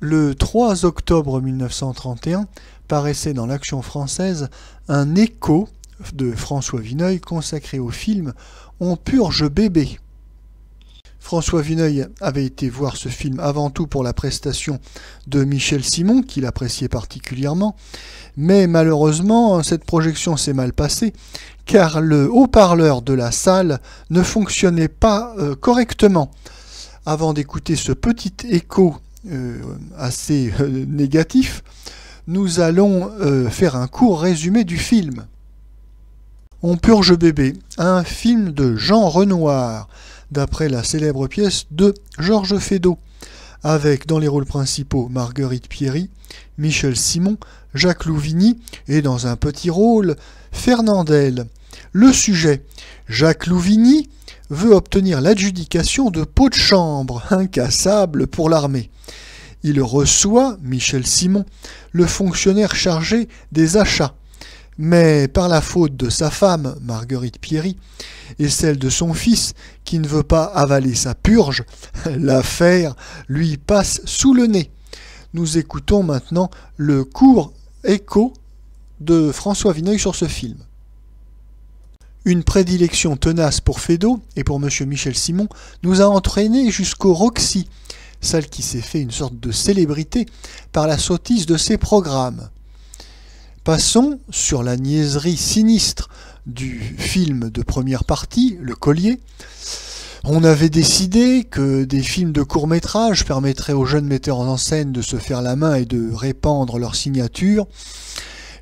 Le 3 octobre 1931 paraissait dans l'Action française un écho de François Vineuil consacré au film On purge bébé. François Vineuil avait été voir ce film avant tout pour la prestation de Michel Simon, qu'il appréciait particulièrement, mais malheureusement cette projection s'est mal passée, car le haut-parleur de la salle ne fonctionnait pas correctement. Avant d'écouter ce petit écho assez négatif, nous allons faire un court résumé du film. On purge bébé, un film de Jean Renoir, d'après la célèbre pièce de Georges Feydeau, avec dans les rôles principaux Marguerite Pierry, Michel Simon, Jacques Louvigny et dans un petit rôle, Fernandel. Le sujet, Jacques Louvigny veut obtenir l'adjudication de pots de chambre, incassable pour l'armée. Il reçoit, Michel Simon, le fonctionnaire chargé des achats. Mais par la faute de sa femme, Marguerite Pierry, et celle de son fils, qui ne veut pas avaler sa purge, l'affaire lui passe sous le nez. Nous écoutons maintenant le court écho de François Vineuil sur ce film. Une prédilection tenace pour Feydeau et pour M. Michel Simon nous a entraînés jusqu'au Roxy, celle qui s'est fait une sorte de célébrité par la sottise de ses programmes. Passons sur la niaiserie sinistre du film de première partie, Le Collier. On avait décidé que des films de court-métrage permettraient aux jeunes metteurs en scène de se faire la main et de répandre leur signature.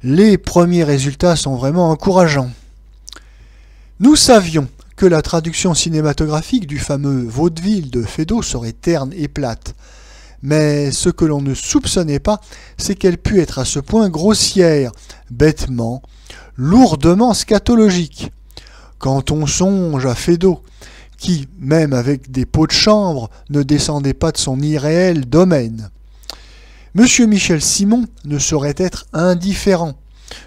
Les premiers résultats sont vraiment encourageants. Nous savions que la traduction cinématographique du fameux vaudeville de Feydeau serait terne et plate. Mais ce que l'on ne soupçonnait pas, c'est qu'elle pût être à ce point grossière, bêtement, lourdement scatologique. Quand on songe à Feydeau, qui, même avec des pots de chambre, ne descendait pas de son irréel domaine. Monsieur Michel Simon ne saurait être indifférent,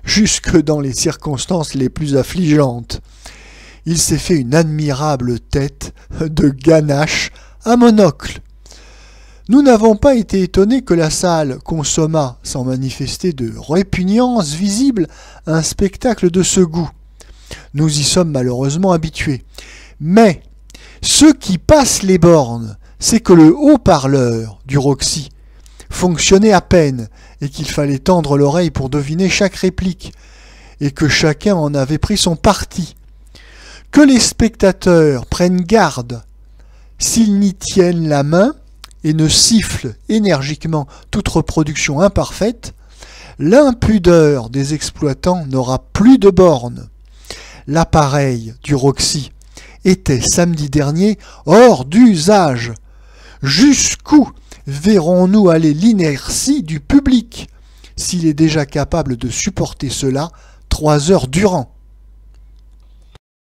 jusque dans les circonstances les plus affligeantes. Il s'est fait une admirable tête de ganache à monocle. Nous n'avons pas été étonnés que la salle consommât, sans manifester de répugnance visible, un spectacle de ce goût. Nous y sommes malheureusement habitués. Mais ce qui passe les bornes, c'est que le haut-parleur du Roxy fonctionnait à peine et qu'il fallait tendre l'oreille pour deviner chaque réplique et que chacun en avait pris son parti. Que les spectateurs prennent garde s'ils n'y tiennent la main et ne sifflent énergiquement toute reproduction imparfaite, l'impudeur des exploitants n'aura plus de bornes. L'appareil du Roxy était samedi dernier hors d'usage. Jusqu'où verrons-nous aller l'inertie du public, s'il est déjà capable de supporter cela 3 heures durant ?